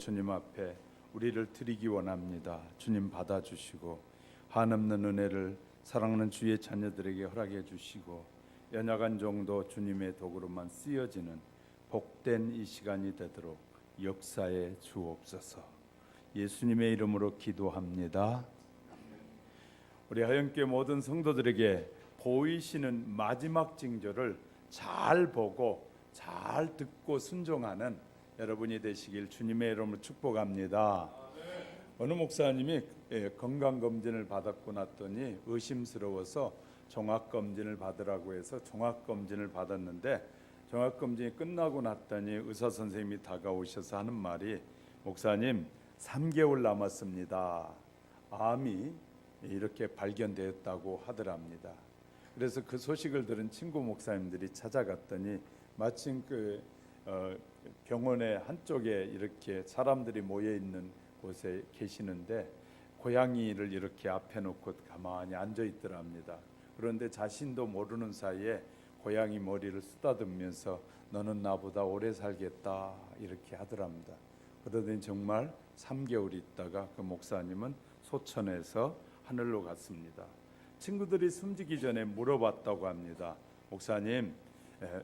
주님 앞에 우리를 드리기 원합니다. 주님 받아주시고 한없는 은혜를 사랑하는 주의 자녀들에게 허락해 주시고 연약한 정도 주님의 도구로만 쓰여지는 복된 이 시간이 되도록 역사해 주옵소서. 예수님의 이름으로 기도합니다. 우리 하영교회 모든 성도들에게 보이시는 마지막 징조를 잘 보고 잘 듣고 순종하는 여러분이 되시길 주님의 이름으로 축복합니다. 어느 목사님이 건강검진을 받았고 났더니 의심스러워서 종합검진을 받으라고 해서 종합검진을 받았는데 종합검진이 끝나고 났더니 의사선생님이 다가오셔서 하는 말이 목사님 3개월 남았습니다. 암이 이렇게 발견되었다고 하더랍니다. 그래서 그 소식을 들은 친구 목사님들이 찾아갔더니 마침 병원의 한쪽에 이렇게 사람들이 모여 있는 곳에 계시는데 고양이를 이렇게 앞에 놓고 가만히 앉아 있더랍니다. 그런데 자신도 모르는 사이에 고양이 머리를 쓰다듬으면서 너는 나보다 오래 살겠다 이렇게 하더랍니다. 그러더니 정말 3개월 있다가 그 목사님은 소천에서 하늘로 갔습니다. 친구들이 숨지기 전에 물어봤다고 합니다. 목사님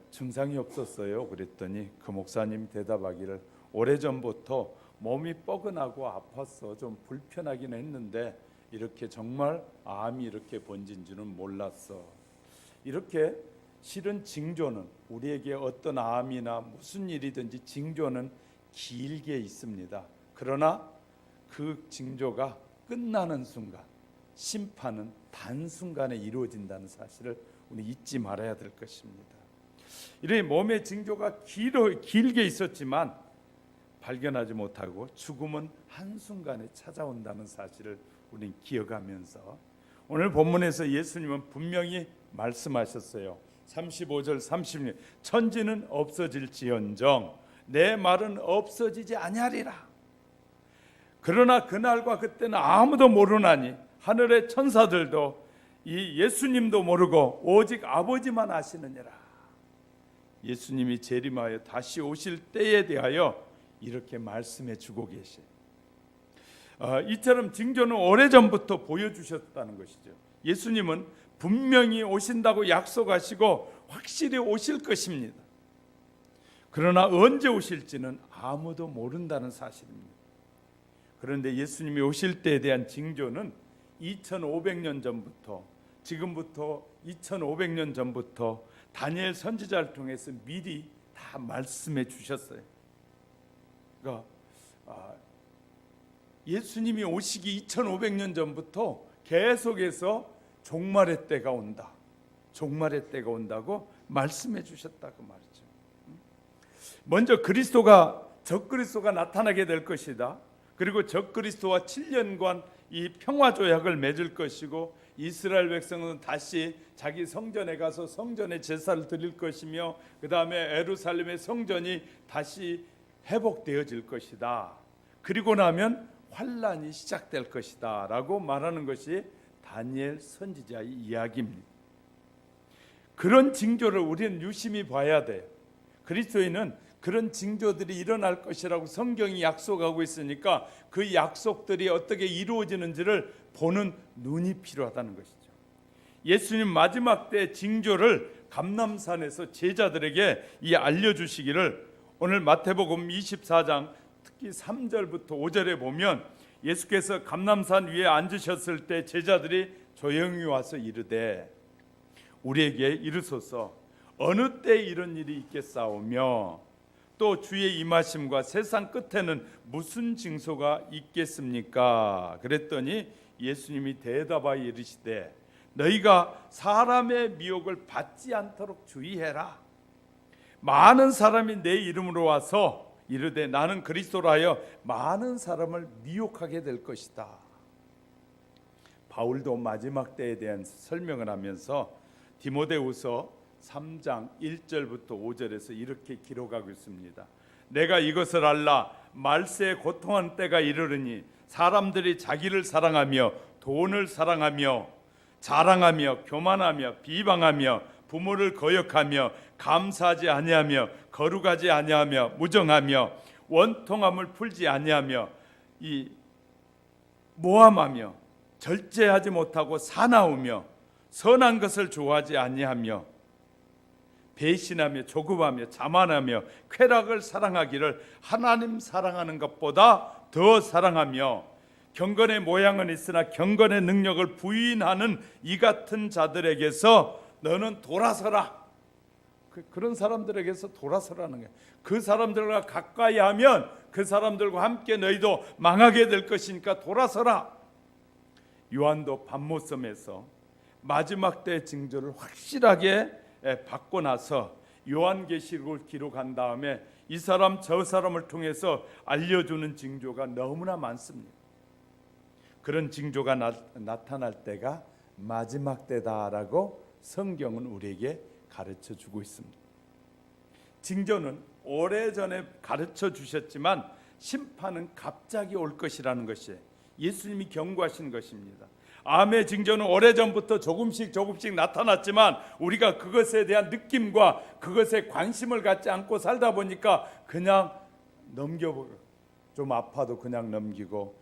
증상이 없었어요? 그랬더니 그 목사님 대답하기를 오래전부터 몸이 뻐근하고 아팠어. 좀 불편하긴 했는데 이렇게 정말 암이 이렇게 번진 줄은 몰랐어. 이렇게 실은 징조는 우리에게 어떤 암이나 무슨 일이든지 징조는 길게 있습니다. 그러나 그 징조가 끝나는 순간 심판은 단순간에 이루어진다는 사실을 우리 잊지 말아야 될 것입니다. 이런 몸의 징조가 길게 있었지만 발견하지 못하고 죽음은 한순간에 찾아온다는 사실을 우리는 기억하면서 오늘 본문에서 예수님은 분명히 말씀하셨어요. 35절 36절 천지는 없어질지언정 내 말은 없어지지 아니하리라. 그러나 그날과 그때는 아무도 모르나니 하늘의 천사들도 이 예수님도 모르고 오직 아버지만 아시느니라. 예수님이 재림하여 다시 오실 때에 대하여 이렇게 말씀해 주고 계시. 이처럼 징조는 오래전부터 보여주셨다는 것이죠. 예수님은 분명히 오신다고 약속하시고 확실히 오실 것입니다. 그러나 언제 오실지는 아무도 모른다는 사실입니다. 그런데 예수님이 오실 때에 대한 징조는 2500년 전부터 지금부터 2500년 전부터 다니엘 선지자를 통해서 미리 다 말씀해 주셨어요. 그러니까 예수님이 오시기 2500년 전부터 계속해서 종말의 때가 온다. 종말의 때가 온다고 말씀해 주셨다고 말이죠. 먼저 적그리스도가 나타나게 될 것이다. 그리고 적그리스도와 7년간 이 평화조약을 맺을 것이고 이스라엘 백성은 다시 자기 성전에 가서 성전에 제사를 드릴 것이며 그 다음에 예루살렘의 성전이 다시 회복되어질 것이다. 그리고 나면 환란이 시작될 것이다 라고 말하는 것이 다니엘 선지자의 이야기입니다. 그런 징조를 우리는 유심히 봐야 돼요. 그리스도인은 그런 징조들이 일어날 것이라고 성경이 약속하고 있으니까 그 약속들이 어떻게 이루어지는지를 보는 눈이 필요하다는 것이죠. 예수님 마지막 때 징조를 감람산에서 제자들에게 알려주시기를 오늘 마태복음 24장 특히 3절부터 5절에 보면 예수께서 감람산 위에 앉으셨을 때 제자들이 조용히 와서 이르되 우리에게 이르소서 어느 때 이런 일이 있겠사오며 또 주의 임하심과 세상 끝에는 무슨 징조가 있겠습니까? 그랬더니 예수님이 대답하여 이르시되 너희가 사람의 미혹을 받지 않도록 주의해라. 많은 사람이 내 이름으로 와서 이르되 나는 그리스도라 하여 많은 사람을 미혹하게 될 것이다. 바울도 마지막 때에 대한 설명을 하면서 디모데후서 3장 1절부터 5절에서 이렇게 기록하고 있습니다. 내가 이것을 알라 말세에 고통하는 때가 이르르니 사람들이 자기를 사랑하며 돈을 사랑하며 자랑하며 교만하며 비방하며 부모를 거역하며 감사하지 아니하며 거룩하지 아니하며 무정하며 원통함을 풀지 아니하며 이 모함하며 절제하지 못하고 사나우며 선한 것을 좋아하지 아니하며 배신하며 조급하며 자만하며 쾌락을 사랑하기를 하나님 사랑하는 것보다 더 사랑하며 경건의 모양은 있으나 경건의 능력을 부인하는 이 같은 자들에게서 너는 돌아서라. 그런 사람들에게서 돌아서라는 거예요. 그 사람들과 가까이 하면 그 사람들과 함께 너희도 망하게 될 것이니까 돌아서라. 요한도 밤모섬에서 마지막 때의 징조를 확실하게 받고 나서 요한계시록을 기록한 다음에 이 사람 저 사람을 통해서 알려주는 징조가 너무나 많습니다. 그런 징조가 나타날 때가 마지막 때다라고 성경은 우리에게 가르쳐 주고 있습니다. 징조는 오래전에 가르쳐 주셨지만 심판은 갑자기 올 것이라는 것이 예수님이 경고하신 것입니다. 암의 징조는 오래전부터 조금씩 나타났지만 우리가 그것에 대한 느낌과 그것에 관심을 갖지 않고 살다 보니까 그냥 넘겨보고, 좀 아파도 그냥 넘기고,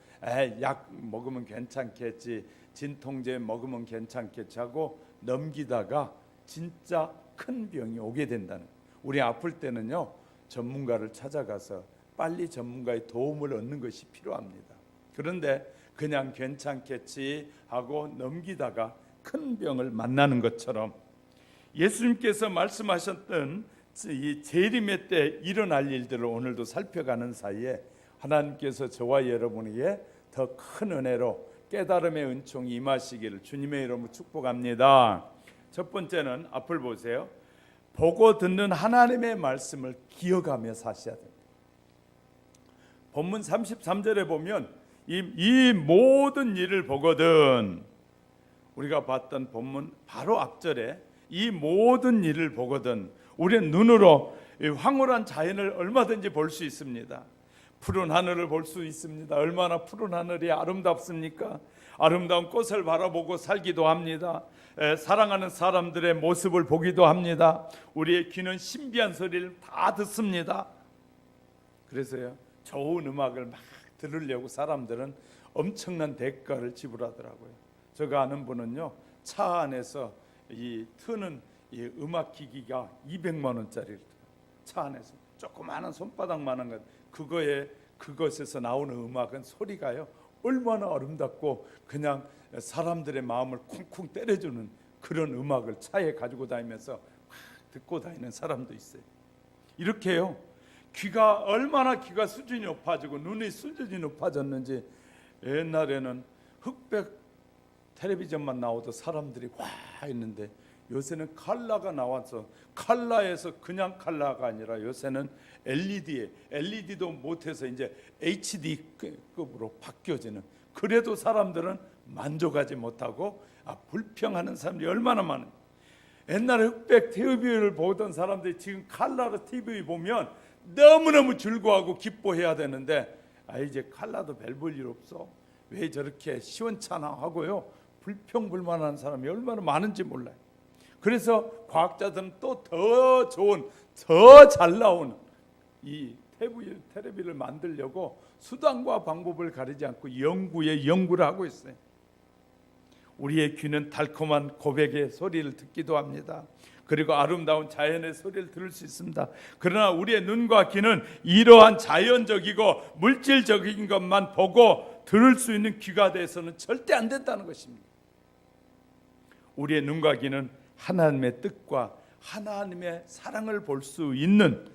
약 먹으면 괜찮겠지, 진통제 먹으면 괜찮겠지 하고 넘기다가 진짜 큰 병이 오게 된다는 거예요. 우리 아플 때는요, 전문가를 찾아가서 빨리 전문가의 도움을 얻는 것이 필요합니다. 그런데 그냥 괜찮겠지 하고 넘기다가 큰 병을 만나는 것처럼 예수님께서 말씀하셨던 이 재림의 때 일어날 일들을 오늘도 살펴가는 사이에 하나님께서 저와 여러분에게 더 큰 은혜로 깨달음의 은총이 임하시기를 주님의 이름으로 축복합니다. 첫 번째는 앞을 보세요. 보고 듣는 하나님의 말씀을 기억하며 사셔야 됩니다. 본문 33절에 보면 이 모든 일을 보거든, 우리가 봤던 본문 바로 앞절에 이 모든 일을 보거든, 우리는 눈으로 황홀한 자연을 얼마든지 볼 수 있습니다. 푸른 하늘을 볼 수 있습니다. 얼마나 푸른 하늘이 아름답습니까? 아름다운 꽃을 바라보고 살기도 합니다. 사랑하는 사람들의 모습을 보기도 합니다. 우리의 귀는 신비한 소리를 다 듣습니다. 그래서요, 좋은 음악을 막 들으려고 사람들은 엄청난 대가를 지불하더라고요. 제가 아는 분은요, 차 안에서 이 트는 이 음악 기기가 200만 원짜리를 차 안에서 조그마한 손바닥만한 것, 그것에서 나오는 음악은 소리가요 얼마나 아름답고 그냥 사람들의 마음을 쿵쿵 때려주는 그런 음악을 차에 가지고 다니면서 막 듣고 다니는 사람도 있어요. 이렇게요, 얼마나 귀가 수준이 높아지고 눈이 수준이 높아졌는지, 옛날에는 흑백 텔레비전만 나오도 사람들이 와 있는데 요새는 칼라가 나와서 칼라에서 그냥 칼라가 아니라 요새는 LED도 못해서 이제 HD급으로 바뀌어지는, 그래도 사람들은 만족하지 못하고 불평하는 사람들이 얼마나 많은. 옛날에 흑백 TV를 보던 사람들이 지금 칼라로 TV 보면 너무너무 즐거워하고 기뻐해야 되는데, 이제 칼라도 별 볼 일 없어, 왜 저렇게 시원찮아 하고요 불평불만하는 사람이 얼마나 많은지 몰라요. 그래서 과학자들은 또 더 좋은, 더 잘 나오는 이 텔레비를 만들려고 수단과 방법을 가리지 않고 연구를 하고 있어요. 우리의 귀는 달콤한 고백의 소리를 듣기도 합니다. 그리고 아름다운 자연의 소리를 들을 수 있습니다. 그러나 우리의 눈과 귀는 이러한 자연적이고 물질적인 것만 보고 들을 수 있는 귀가 돼서는 절대 안 된다는 것입니다. 우리의 눈과 귀는 하나님의 뜻과 하나님의 사랑을 볼 수 있는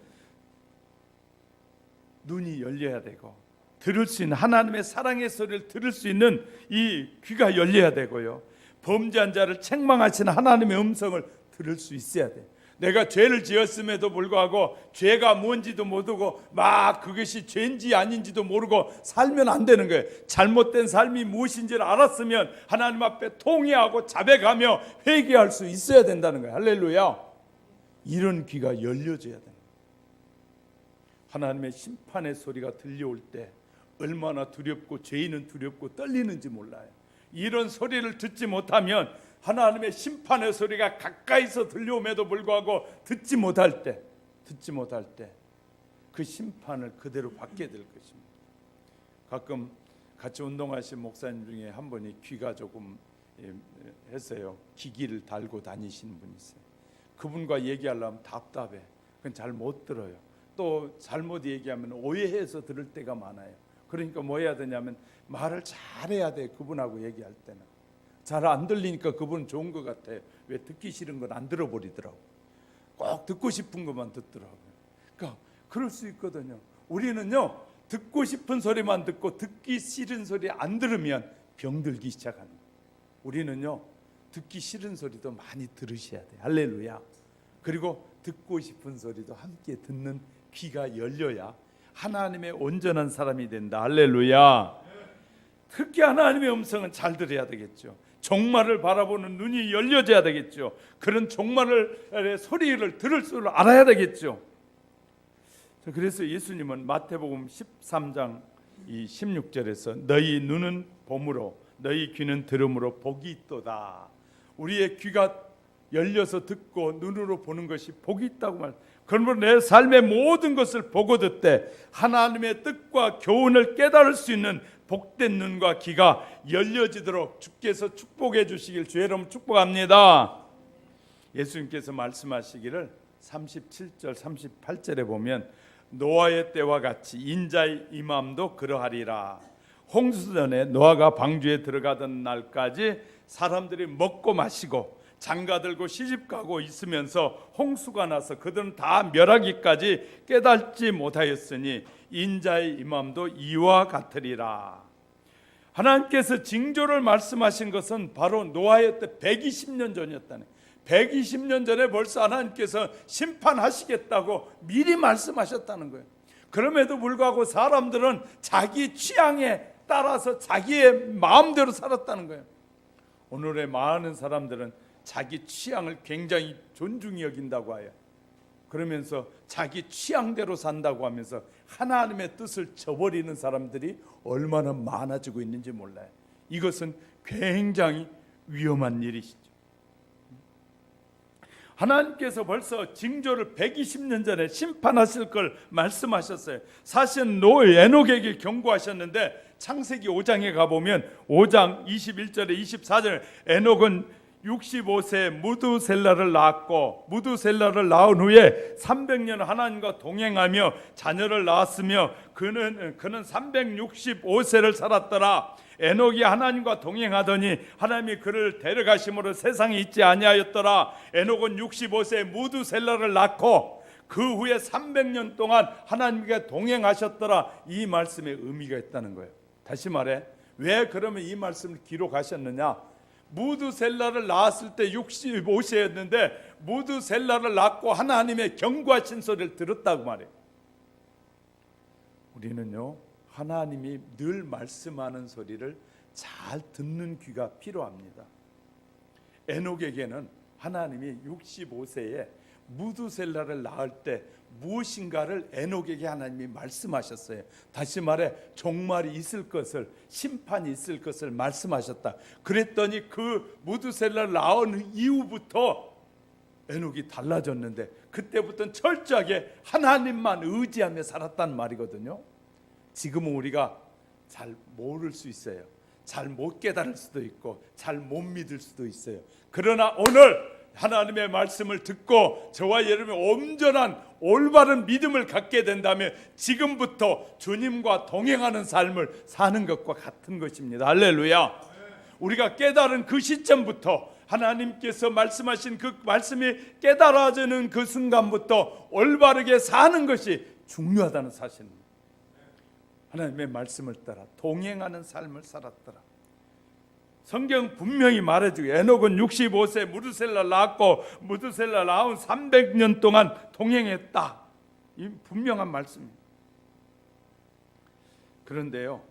눈이 열려야 되고, 들을 수 있는 하나님의 사랑의 소리를 들을 수 있는 이 귀가 열려야 되고요, 범죄한 자를 책망하시는 하나님의 음성을 들을 수 있어야 돼. 내가 죄를 지었음에도 불구하고 죄가 뭔지도 모르고 막 그것이 죄인지 아닌지도 모르고 살면 안 되는 거예요. 잘못된 삶이 무엇인지를 알았으면 하나님 앞에 통회하고 자백하며 회개할 수 있어야 된다는 거예요. 할렐루야. 이런 귀가 열려져야 돼요. 하나님의 심판의 소리가 들려올 때 얼마나 두렵고 죄인은 두렵고 떨리는지 몰라요. 이런 소리를 듣지 못하면 하나님의 심판의 소리가 가까이서 들려옴에도 불구하고 듣지 못할 때 그 심판을 그대로 받게 될 것입니다. 가끔 같이 운동하신 목사님 중에 한 분이 귀가 조금 했어요. 기기를 달고 다니시는 분이 있어요. 그분과 얘기하려면 답답해. 그건 잘 못 들어요. 또 잘못 얘기하면 오해해서 들을 때가 많아요. 그러니까 뭐 해야 되냐면 말을 잘해야 돼. 그분하고 얘기할 때는 잘 안 들리니까 그분은 좋은 것 같아요. 왜 듣기 싫은 건 안 들어버리더라고. 꼭 듣고 싶은 것만 듣더라고요. 그러니까 그럴 수 있거든요. 우리는요, 듣고 싶은 소리만 듣고 듣기 싫은 소리 안 들으면 병들기 시작합니다. 우리는요, 듣기 싫은 소리도 많이 들으셔야 돼요. 할렐루야. 그리고 듣고 싶은 소리도 함께 듣는 귀가 열려야 하나님의 온전한 사람이 된다. 할렐루야. 특히 하나님의 음성은 잘 들어야 되겠죠. 종말을 바라보는 눈이 열려져야 되겠죠. 그런 종말의 소리를 들을 줄 알아야 되겠죠. 그래서 예수님은 마태복음 13장 16절에서 너희 눈은 봄으로 너희 귀는 들음으로 복이 있도다. 우리의 귀가 열려서 듣고 눈으로 보는 것이 복이 있다고 말. 그러므로 내 삶의 모든 것을 보고 듣되 하나님의 뜻과 교훈을 깨달을 수 있는 복된 눈과 귀가 열려지도록 주께서 축복해 주시길 주의 이름으로 축복합니다. 예수님께서 말씀하시기를 37절 38절에 보면 노아의 때와 같이 인자의 임함도 그러하리라. 홍수전에 노아가 방주에 들어가던 날까지 사람들이 먹고 마시고 장가들고 시집가고 있으면서 홍수가 나서 그들은 다 멸하기까지 깨닫지 못하였으니 인자의 임함도 이와 같으리라. 하나님께서 징조를 말씀하신 것은 바로 노아의 때 120년 전이었다네. 120년 전에 벌써 하나님께서 심판하시겠다고 미리 말씀하셨다는 거예요. 그럼에도 불구하고 사람들은 자기 취향에 따라서 자기의 마음대로 살았다는 거예요. 오늘의 많은 사람들은 자기 취향을 굉장히 존중히 여긴다고 해요. 그러면서 자기 취향대로 산다고 하면서 하나님의 뜻을 저버리는 사람들이 얼마나 많아지고 있는지 몰라요. 이것은 굉장히 위험한 일이시죠. 하나님께서 벌써 징조를 120년 전에 심판하실 걸 말씀하셨어요. 사실 에녹에게 경고하셨는데 창세기 5장에 가보면 5장 21절에 24절에 에녹은 65세에 무두셀라를 낳았고 무두셀라를 낳은 후에 300년 하나님과 동행하며 자녀를 낳았으며 그는 365세를 살았더라. 에녹이 하나님과 동행하더니 하나님이 그를 데려가심으로 세상에 있지 아니하였더라. 에녹은 65세에 무두셀라를 낳고 그 후에 300년 동안 하나님과 동행하셨더라. 이 말씀에 의미가 있다는 거예요. 다시 말해, 왜 그러면 이 말씀을 기록하셨느냐? 무두셀라를 낳았을 때 65세였는데 무두셀라를 낳고 하나님의 경고하신 소리를 들었다고 말해요. 우리는요, 하나님이 늘 말씀하는 소리를 잘 듣는 귀가 필요합니다. 에녹에게는 하나님이 65세에 무두셀라를 낳을 때 무엇인가를 에녹에게 하나님이 말씀하셨어요. 다시 말해 종말이 있을 것을, 심판이 있을 것을 말씀하셨다. 그랬더니 그 무두셀라를 낳은 이후부터 에녹이 달라졌는데 그때부터는 철저하게 하나님만 의지하며 살았단 말이거든요. 지금은 우리가 잘 모를 수 있어요. 잘 못 깨달을 수도 있고 잘 못 믿을 수도 있어요. 그러나 오늘 하나님의 말씀을 듣고 저와 여러분이 온전한 올바른 믿음을 갖게 된다면 지금부터 주님과 동행하는 삶을 사는 것과 같은 것입니다. 할렐루야. 우리가 깨달은 그 시점부터 하나님께서 말씀하신 그 말씀이 깨달아지는 그 순간부터 올바르게 사는 것이 중요하다는 사실입니다. 하나님의 말씀을 따라 동행하는 삶을 살았더라. 성경 분명히 말해주고 에녹은 65세 무두셀라 낳았고 무두셀라 낳은 300년 동안 동행했다. 이 분명한 말씀입니다. 그런데요,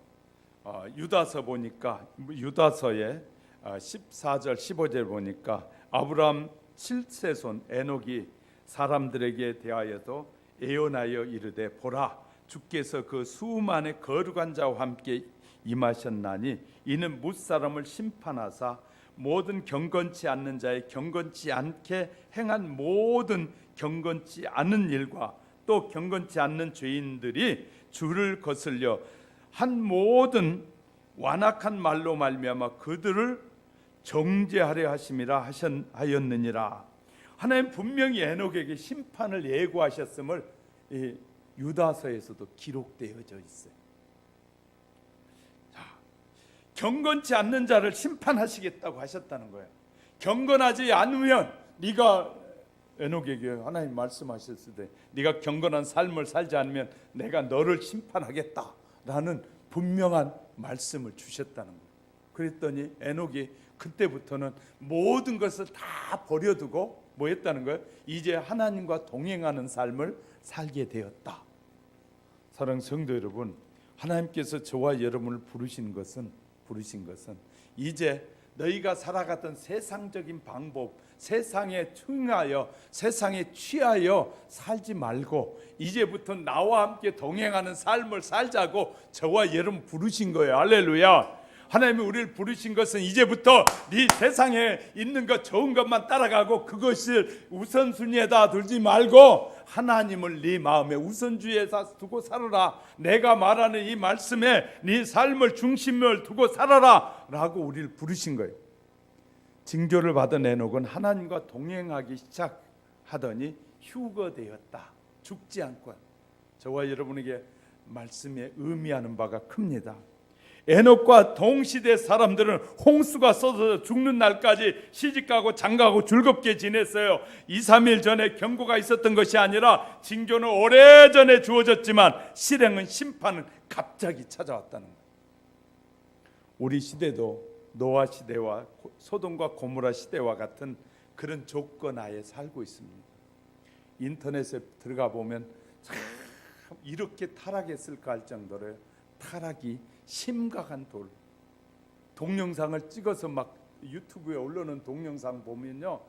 유다서 보니까 유다서의 14절 15절 보니까 아브라함 7세손 에녹이 사람들에게 대하여도 예언하여 이르되 보라 주께서 그 수많은 거룩한 자와 함께 임하셨나니 이는 뭇사람을 심판하사 모든 경건치 않는 자의 경건치 않게 행한 모든 경건치 않은 일과 또 경건치 않는 죄인들이 주를 거슬려 한 모든 완악한 말로 말미암아 그들을 정죄하려 하심이라 하였느니라. 하나님 분명히 에녹에게 심판을 예고하셨음을 이 유다서에서도 기록되어져 있어요. 자, 경건치 않는 자를 심판하시겠다고 하셨다는 거예요. 경건하지 않으면 네가 에녹에게 하나님 말씀하셨을 때 네가 경건한 삶을 살지 않으면 내가 너를 심판하겠다라는 분명한 말씀을 주셨다는 거예요. 그랬더니 에녹이 그때부터는 모든 것을 다 버려두고 뭐 했다는 거예요? 이제 하나님과 동행하는 삶을 살게 되었다. 사랑하는 성도 여러분, 하나님께서 저와 여러분을 부르신 것은 이제 너희가 살아갔던 세상적인 방법, 세상에 충하여 세상에 취하여 살지 말고 이제부터 나와 함께 동행하는 삶을 살자고 저와 여러분 부르신 거예요. 할렐루야. 하나님이 우리를 부르신 것은 이제부터 네 세상에 있는 것 좋은 것만 따라가고 그것을 우선순위에다 두지 말고 하나님을 네 마음에 우선주의에다 두고 살아라. 내가 말하는 이 말씀에 네 삶을 중심을 두고 살아라 라고 우리를 부르신 거예요. 징조를 받은 에녹은 하나님과 동행하기 시작하더니 휴거되었다. 죽지 않고. 저와 여러분에게 말씀에 의미하는 바가 큽니다. 에녹과 동시대 사람들은 홍수가 쏟아져 죽는 날까지 시집가고 장가고 즐겁게 지냈어요. 2, 3일 전에 경고가 있었던 것이 아니라 징조는 오래전에 주어졌지만 실행은 심판은 갑자기 찾아왔다는 거예요. 우리 시대도 노아 시대와 소돔과 고모라 시대와 같은 그런 조건 하에 살고 있습니다. 인터넷에 들어가 보면 참 이렇게 타락했을까 할 정도로 타락이 심각한 동영상을 찍어서 막 유튜브에 올려놓은 동영상 보면요,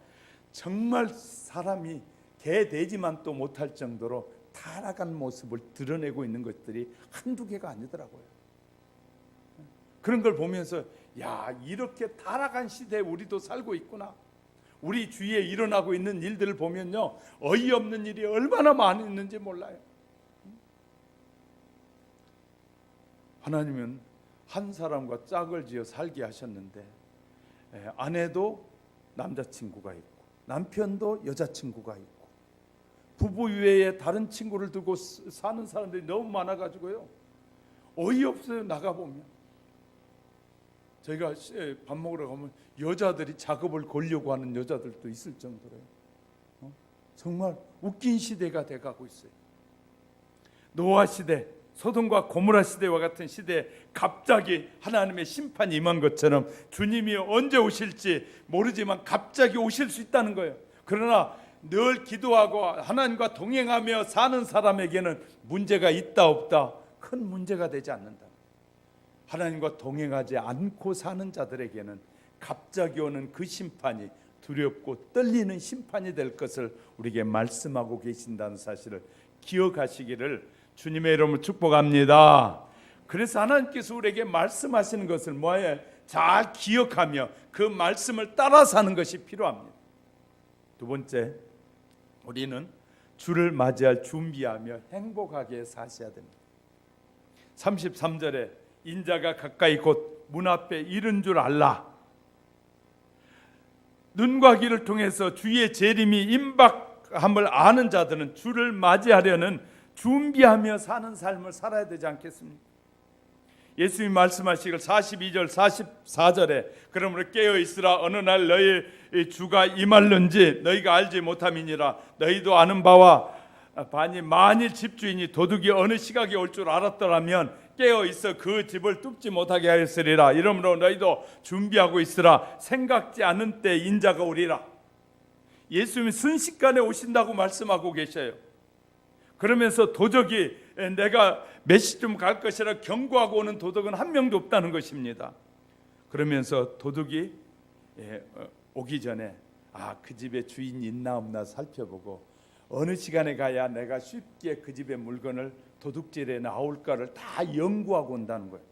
정말 사람이 개돼지만 또 못할 정도로 타락한 모습을 드러내고 있는 것들이 한두 개가 아니더라고요. 그런 걸 보면서 야, 이렇게 타락한 시대에 우리도 살고 있구나. 우리 주위에 일어나고 있는 일들을 보면요, 어이없는 일이 얼마나 많이 있는지 몰라요. 하나님은 한 사람과 짝을 지어 살게 하셨는데 아내도 남자친구가 있고 남편도 여자친구가 있고 부부 외에 다른 친구를 두고 사는 사람들이 너무 많아가지고요, 어이없어요. 나가보면 저희가 밥 먹으러 가면 여자들이 작업을 걸려고 하는 여자들도 있을 정도로요. 정말 웃긴 시대가 돼가고 있어요. 노아 시대, 소돔과 고모라 시대와 같은 시대에 갑자기 하나님의 심판이 임한 것처럼 주님이 언제 오실지 모르지만 갑자기 오실 수 있다는 거예요. 그러나 늘 기도하고 하나님과 동행하며 사는 사람에게는 문제가 있다 없다 큰 문제가 되지 않는다. 하나님과 동행하지 않고 사는 자들에게는 갑자기 오는 그 심판이 두렵고 떨리는 심판이 될 것을 우리에게 말씀하고 계신다는 사실을 기억하시기를 주님의 이름으로 축복합니다. 그래서 하나님께서 우리에게 말씀하시는 것을 뭐예요? 잘 기억하며 그 말씀을 따라 사는 것이 필요합니다. 두 번째, 우리는 주를 맞이할 준비하며 행복하게 사셔야 됩니다. 33절에 인자가 가까이 곧 문 앞에 이른 줄 알라. 눈과 귀를 통해서 주의 재림이 임박함을 아는 자들은 주를 맞이하려는 준비하며 사는 삶을 살아야 되지 않겠습니까? 예수님이 말씀하시길 42절 44절에 그러므로 깨어 있으라. 어느 날 너희 주가 임할는지 너희가 알지 못함이니라. 너희도 아는 바와 반이 만일 집주인이 도둑이 어느 시각에 올 줄 알았더라면 깨어 있어 그 집을 뚫지 못하게 하였으리라. 이러므로 너희도 준비하고 있으라. 생각지 않은 때 인자가 오리라. 예수님이 순식간에 오신다고 말씀하고 계셔요. 그러면서 도적이 내가 몇 시쯤 갈 것이라 경고하고 오는 도둑은 한 명도 없다는 것입니다. 그러면서 도둑이 오기 전에 그 집에 주인이 있나 없나 살펴보고 어느 시간에 가야 내가 쉽게 그 집의 물건을 도둑질에 나올까를 다 연구하고 온다는 거예요.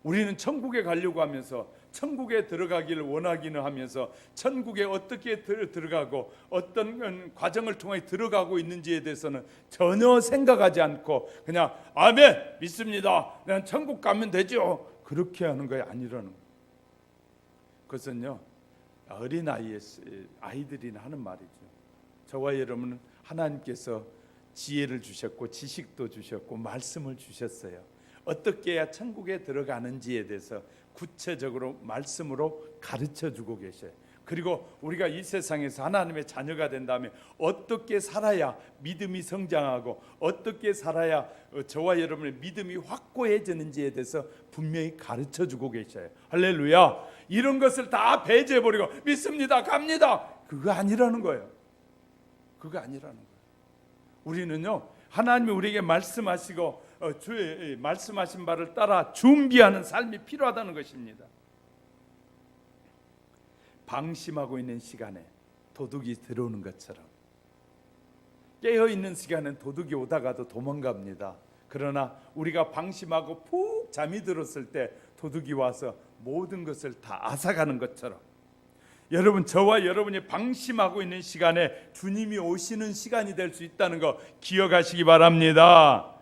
우리는 천국에 가려고 하면서 천국에 들어가기를 원하기는 하면서 천국에 어떻게 들어가고 어떤 과정을 통해 들어가고 있는지에 대해서는 전혀 생각하지 않고 그냥 아멘 믿습니다. 난 천국 가면 되죠. 그렇게 하는 거 아니라는 거예요. 그것은요 어린 아이들이나 하는 말이죠. 저와 여러분은 하나님께서 지혜를 주셨고 지식도 주셨고 말씀을 주셨어요. 어떻게 해야 천국에 들어가는지에 대해서 구체적으로 말씀으로 가르쳐주고 계셔요. 그리고 우리가 이 세상에서 하나님의 자녀가 된다면 어떻게 살아야 믿음이 성장하고 어떻게 살아야 저와 여러분의 믿음이 확고해지는지에 대해서 분명히 가르쳐주고 계셔요. 할렐루야. 이런 것을 다 배제해버리고 믿습니다 갑니다 그거 아니라는 거예요. 그거 아니라는 거예요. 우리는요 하나님이 우리에게 말씀하시고 주의 말씀하신 바를 따라 준비하는 삶이 필요하다는 것입니다. 방심하고 있는 시간에 도둑이 들어오는 것처럼 깨어있는 시간엔 도둑이 오다가도 도망갑니다. 그러나 우리가 방심하고 푹 잠이 들었을 때 도둑이 와서 모든 것을 다 앗아가는 것처럼 여러분 저와 여러분이 방심하고 있는 시간에 주님이 오시는 시간이 될 수 있다는 거 기억하시기 바랍니다.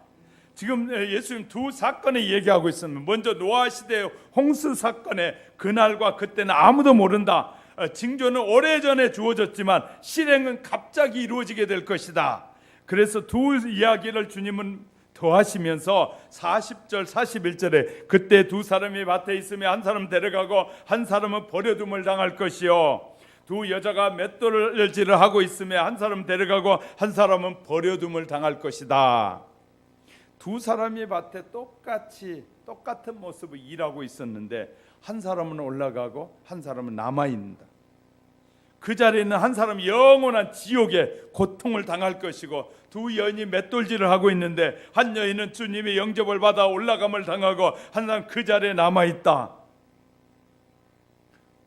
지금 예수님 두 사건을 얘기하고 있습니다. 먼저 노아 시대의 홍수 사건의 그날과 그때는 아무도 모른다. 징조는 오래전에 주어졌지만 실행은 갑자기 이루어지게 될 것이다. 그래서 두 이야기를 주님은 더하시면서 40절 41절에 그때 두 사람이 밭에 있으며 한 사람 데려가고 한 사람은 버려둠을 당할 것이요 두 여자가 맷돌질을 하고 있으며 한 사람 데려가고 한 사람은 버려둠을 당할 것이다. 두 사람이 밭에 똑같은 모습을 일하고 있었는데 한 사람은 올라가고 한 사람은 남아있는다. 그 자리에 있는 한 사람이 영원한 지옥에 고통을 당할 것이고 두 여인이 맷돌질을 하고 있는데 한 여인은 주님의 영접을 받아 올라감을 당하고 한 사람 그 자리에 남아있다.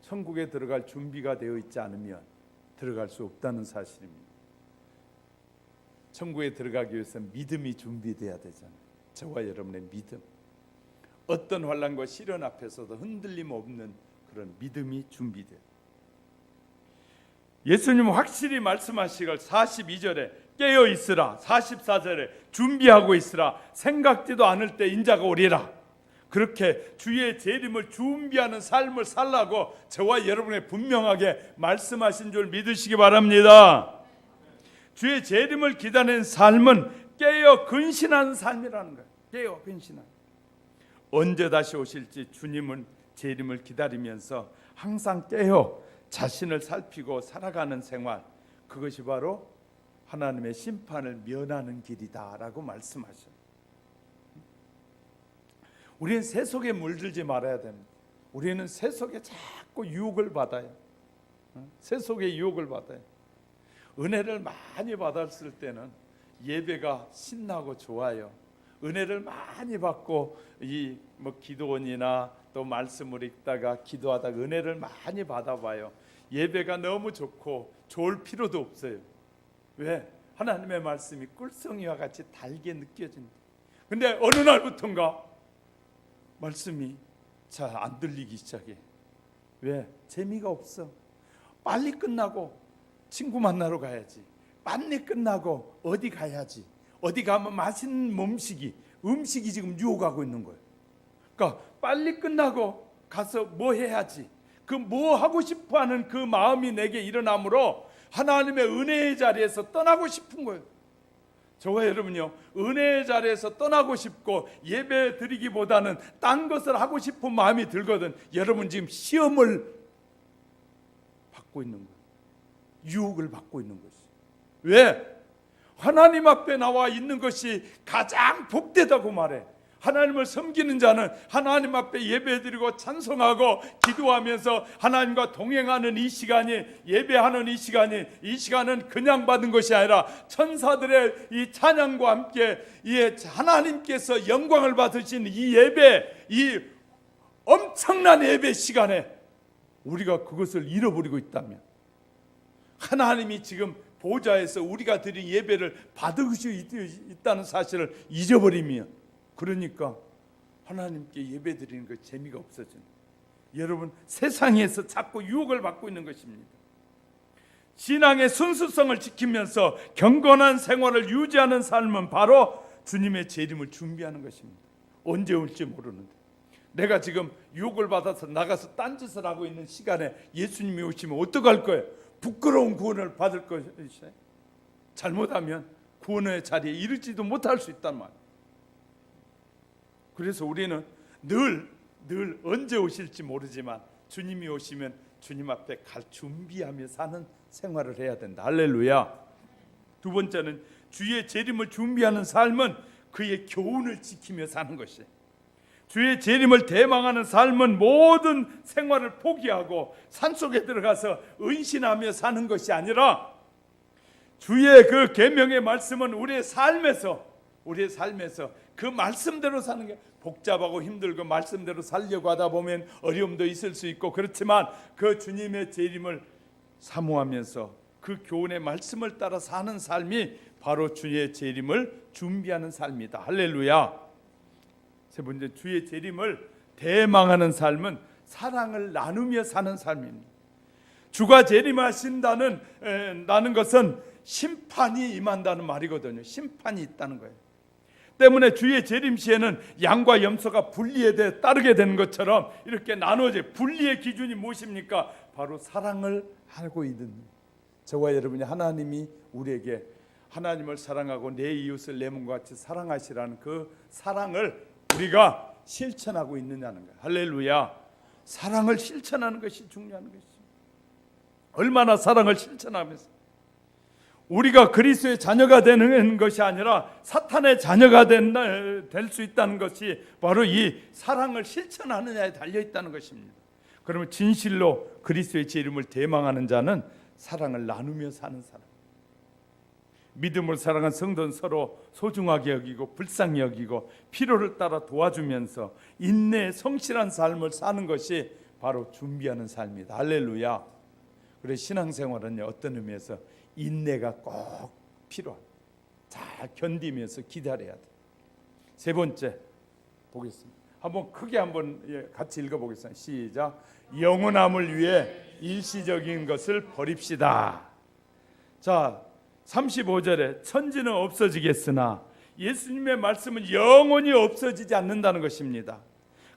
천국에 들어갈 준비가 되어 있지 않으면 들어갈 수 없다는 사실입니다. 천국에 들어가기 위해서는 믿음이 준비돼야 되잖아요. 저와 여러분의 믿음, 어떤 환난과 시련 앞에서도 흔들림 없는 그런 믿음이 준비돼요. 예수님은 확실히 말씀하시길 42절에 깨어 있으라, 44절에 준비하고 있으라, 생각지도 않을 때 인자가 오리라. 그렇게 주의 재림을 준비하는 삶을 살라고 저와 여러분의 분명하게 말씀하신 줄 믿으시기 바랍니다. 주의 재림을 기다리는 삶은 깨어 근신하는 삶이라는 거예요. 깨어 근신하는. 언제 다시 오실지 주님은 재림을 기다리면서 항상 깨어 자신을 살피고 살아가는 생활, 그것이 바로 하나님의 심판을 면하는 길이다라고 말씀하셔요. 우리는 세속에 물들지 말아야 됩니다. 우리는 세속에 자꾸 유혹을 받아요. 세속의 유혹을 받아요. 은혜를 많이 받았을 때는 예배가 신나고 좋아요. 은혜를 많이 받고 이 기도원이나 또 말씀을 읽다가 기도하다가 은혜를 많이 받아봐요. 예배가 너무 좋고 좋을 필요도 없어요. 왜? 하나님의 말씀이 꿀송이와 같이 달게 느껴진다. 근데 어느 날부턴가 말씀이 잘 안 들리기 시작해. 왜? 재미가 없어. 빨리 끝나고 친구 만나러 가야지. 빨리 끝나고 어디 가야지. 어디 가면 맛있는 음식이 지금 유혹하고 있는 거예요. 그러니까 빨리 끝나고 가서 뭐 해야지. 그 뭐 하고 싶어하는 그 마음이 내게 일어나므로 하나님의 은혜의 자리에서 떠나고 싶은 거예요. 저와 여러분요, 은혜의 자리에서 떠나고 싶고 예배 드리기보다는 딴 것을 하고 싶은 마음이 들거든. 여러분 지금 시험을 받고 있는 거예요. 유혹을 받고 있는 것이. 왜? 하나님 앞에 나와 있는 것이 가장 복되다고 말해. 하나님을 섬기는 자는 하나님 앞에 예배드리고 찬송하고 기도하면서 하나님과 동행하는 이 시간이, 예배하는 이 시간은 그냥 받은 것이 아니라 천사들의 이 찬양과 함께 이 하나님께서 영광을 받으신 이 예배, 이 엄청난 예배 시간에 우리가 그것을 잃어버리고 있다면, 하나님이 지금 보좌에서 우리가 드린 예배를 받을 수 있다는 사실을 잊어버리면, 그러니까 하나님께 예배 드리는 거 재미가 없어진다. 여러분 세상에서 자꾸 유혹을 받고 있는 것입니다. 신앙의 순수성을 지키면서 경건한 생활을 유지하는 삶은 바로 주님의 재림을 준비하는 것입니다. 언제 올지 모르는데 내가 지금 유혹을 받아서 나가서 딴짓을 하고 있는 시간에 예수님이 오시면 어떡할 거예요? 부끄러운 구원을 받을 것이에요. 잘못하면 구원의 자리에 이르지도 못할 수 있단 말이에요. 그래서 우리는 늘 언제 오실지 모르지만 주님이 오시면 주님 앞에 갈 준비하며 사는 생활을 해야 된다. 할렐루야. 두 번째는 주의 재림을 준비하는 삶은 그의 교훈을 지키며 사는 것이에요. 주의 재림을 대망하는 삶은 모든 생활을 포기하고 산속에 들어가서 은신하며 사는 것이 아니라 주의 그 계명의 말씀은 우리의 삶에서 그 말씀대로 사는 게 복잡하고 힘들고 말씀대로 살려고 하다 보면 어려움도 있을 수 있고 그렇지만 그 주님의 재림을 사모하면서 그 교훈의 말씀을 따라 사는 삶이 바로 주의 재림을 준비하는 삶이다. 할렐루야. 세 번째, 주의 재림을 대망하는 삶은 사랑을 나누며 사는 삶입니다. 주가 재림하신다는 것은 심판이 임한다는 말이거든요. 심판이 있다는 거예요. 때문에 주의 재림 시에는 양과 염소가 분리에 대해 따르게 되는 것처럼 이렇게 나눠져. 분리의 기준이 무엇입니까? 바로 사랑을 하고 있는 저와 여러분이 하나님이 우리에게 하나님을 사랑하고 내 이웃을 내 몸과 같이 사랑하시라는 그 사랑을 우리가 실천하고 있느냐는 거예요. 할렐루야. 사랑을 실천하는 것이 중요한 것이죠. 얼마나 사랑을 실천하면서 우리가 그리스도의 자녀가 되는 것이 아니라 사탄의 자녀가 될 수 있다는 것이 바로 이 사랑을 실천하느냐에 달려있다는 것입니다. 그러면 진실로 그리스도의 재림을 대망하는 자는 사랑을 나누며 사는 사람, 믿음으로 사랑한 성도는 서로 소중하게 여기고 불쌍히 여기고 필요를 따라 도와주면서 인내의 성실한 삶을 사는 것이 바로 준비하는 삶이다. 할렐루야. 그래서 신앙생활은 어떤 의미에서 인내가 꼭 필요합니다. 잘 견디면서 기다려야 돼. 세 번째 보겠습니다. 한번 크게 한번 같이 읽어보겠습니다. 시작. 영원함을 위해 일시적인 것을 버립시다. 자, 35절에 천지는 없어지겠으나 예수님의 말씀은 영원히 없어지지 않는다는 것입니다.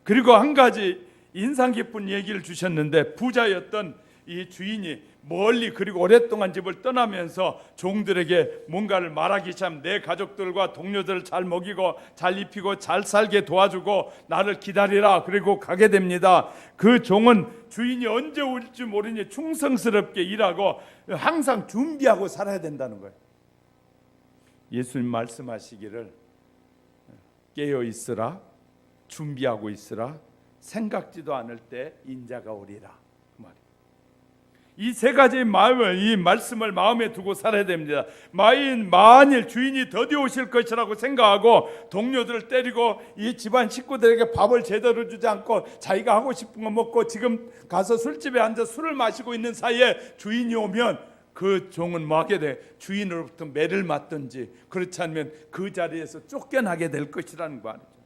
그리고 한 가지 인상 깊은 얘기를 주셨는데 부자였던 이 주인이 멀리 그리고 오랫동안 집을 떠나면서 종들에게 뭔가를 말하기 참 내 가족들과 동료들을 잘 먹이고 잘 입히고 잘 살게 도와주고 나를 기다리라 그리고 가게 됩니다. 그 종은 주인이 언제 올지 모르니 충성스럽게 일하고 항상 준비하고 살아야 된다는 거예요. 예수님 말씀하시기를 깨어 있으라, 준비하고 있으라, 생각지도 않을 때 인자가 오리라. 이 세 가지의 이 말씀을 마음에 두고 살아야 됩니다. 만일 주인이 더디 오실 것이라고 생각하고 동료들을 때리고 이 집안 식구들에게 밥을 제대로 주지 않고 자기가 하고 싶은 거 먹고 지금 가서 술집에 앉아 술을 마시고 있는 사이에 주인이 오면 그 종은 뭐 하게 돼? 주인으로부터 매를 맞든지 그렇지 않으면 그 자리에서 쫓겨나게 될 것이라는 거 아니죠.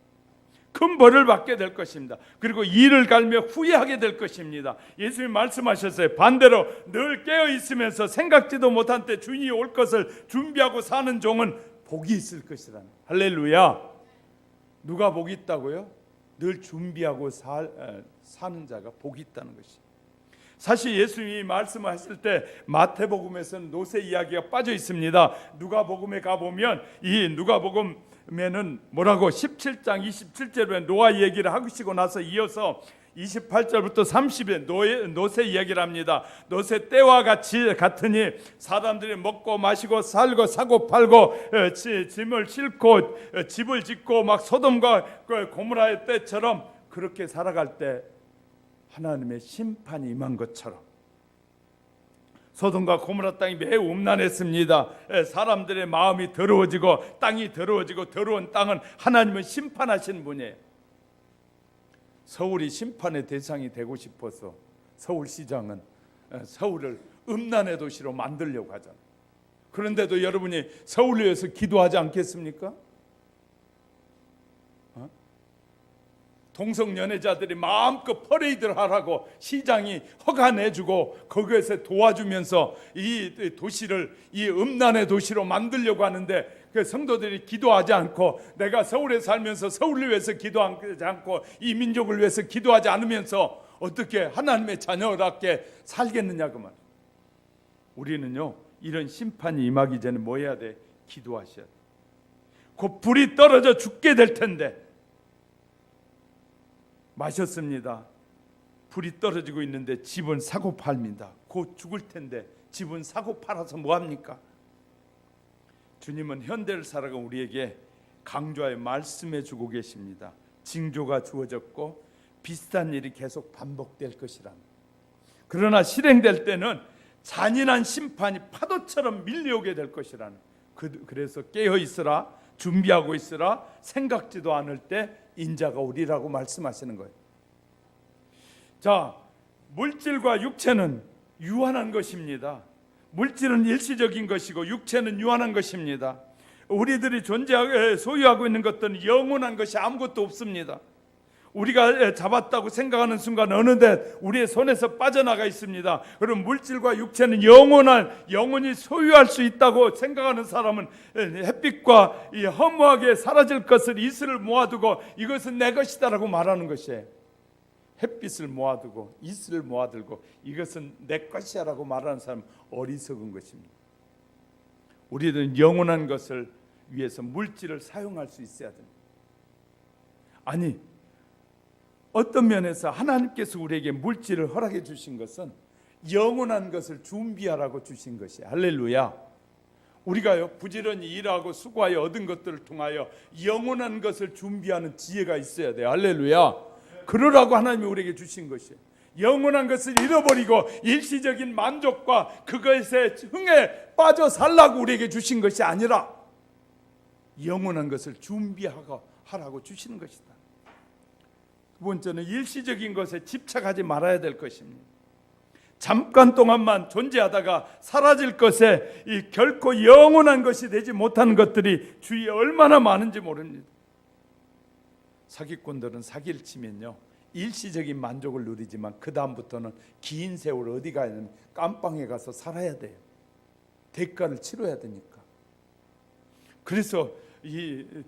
큰 벌을 받게 될 것입니다. 그리고 이를 갈며 후회하게 될 것입니다. 예수님 말씀하셨어요. 반대로 늘 깨어 있으면서 생각지도 못한 때 주인이 올 것을 준비하고 사는 종은 복이 있을 것이라는. 할렐루야. 누가 복이 있다고요? 늘 준비하고 사는 자가 복이 있다는 것이. 사실 예수님이 말씀하실 때 마태복음에서는 노새 이야기가 빠져 있습니다. 누가복음에 가보면 이 누가복음에는 뭐라고 17장 27절에 노아 얘기를 하시고 나서 이어서 28절부터 30에 노새 이야기를 합니다. 노새 때와 같으니 사람들이 먹고 마시고 살고 사고 팔고 짐을 싣고 집을 짓고 막 소돔과 고모라의 때처럼 그렇게 살아갈 때 하나님의 심판이 임한 것처럼 소돔과 고모라 땅이 매우 음란했습니다. 사람들의 마음이 더러워지고 땅이 더러워지고 더러운 땅은 하나님은 심판하시는 분이에요. 서울이 심판의 대상이 되고 싶어서 서울시장은 서울을 음란의 도시로 만들려고 하잖아요. 그런데도 여러분이 서울을 위해서 기도하지 않겠습니까? 동성연애자들이 마음껏 퍼레이드를 하라고 시장이 허가 내주고 거기에서 도와주면서 이 도시를 이 음란의 도시로 만들려고 하는데 그 성도들이 기도하지 않고, 내가 서울에 살면서 서울을 위해서 기도하지 않고 이 민족을 위해서 기도하지 않으면서 어떻게 하나님의 자녀답게 살겠느냐 그 말. 우리는요, 이런 심판이 임하기 전에 뭐 해야 돼? 기도하셔야 돼. 곧 불이 떨어져 죽게 될 텐데 마셨습니다. 불이 떨어지고 있는데 집은 사고 팔입니다. 곧 죽을 텐데 집은 사고 팔아서 뭐합니까? 주님은 현대를 살아가 우리에게 강조하여 말씀해 주고 계십니다. 징조가 주어졌고 비슷한 일이 계속 반복될 것이라. 그러나 실행될 때는 잔인한 심판이 파도처럼 밀려오게 될 것이라는. 그래서 깨어 있으라, 준비하고 있으라, 생각지도 않을 때 인자가 오리라고 말씀하시는 거예요. 자, 물질과 육체는 유한한 것입니다. 물질은 일시적인 것이고 육체는 유한한 것입니다. 우리들이 존재하고 소유하고 있는 것들은 영원한 것이 아무것도 없습니다. 우리가 잡았다고 생각하는 순간 어느덧 우리의 손에서 빠져나가 있습니다. 그럼 물질과 육체는 영원히 소유할 수 있다고 생각하는 사람은 햇빛과 이 허무하게 사라질 것을 이슬을 모아두고 이것은 내 것이다라고 말하는 것이에요. 햇빛을 모아두고 이슬을 모아들고 이것은 내 것이야라고 말하는 사람은 어리석은 것입니다. 우리는 영원한 것을 위해서 물질을 사용할 수 있어야 됩니다. 아니, 어떤 면에서 하나님께서 우리에게 물질을 허락해 주신 것은 영원한 것을 준비하라고 주신 것이에요. 할렐루야. 우리가요, 부지런히 일하고 수고하여 얻은 것들을 통하여 영원한 것을 준비하는 지혜가 있어야 돼요. 할렐루야. 그러라고 하나님이 우리에게 주신 것이에요. 영원한 것을 잃어버리고 일시적인 만족과 그것의 흥에 빠져 살라고 우리에게 주신 것이 아니라 영원한 것을 준비하라고 주시는 것이다. 두 번째는 일시적인 것에 집착하지 말아야 될 것입니다. 잠깐 동안만 존재하다가 사라질 것에 이 결코 영원한 것이 되지 못하는 것들이 주위에 얼마나 많은지 모릅니다. 사기꾼들은 사기를 치면요, 일시적인 만족을 누리지만 그 다음부터는 긴 세월 어디 가야 되는 깜빵에 가서 살아야 돼요. 대가를 치러야 되니까. 그래서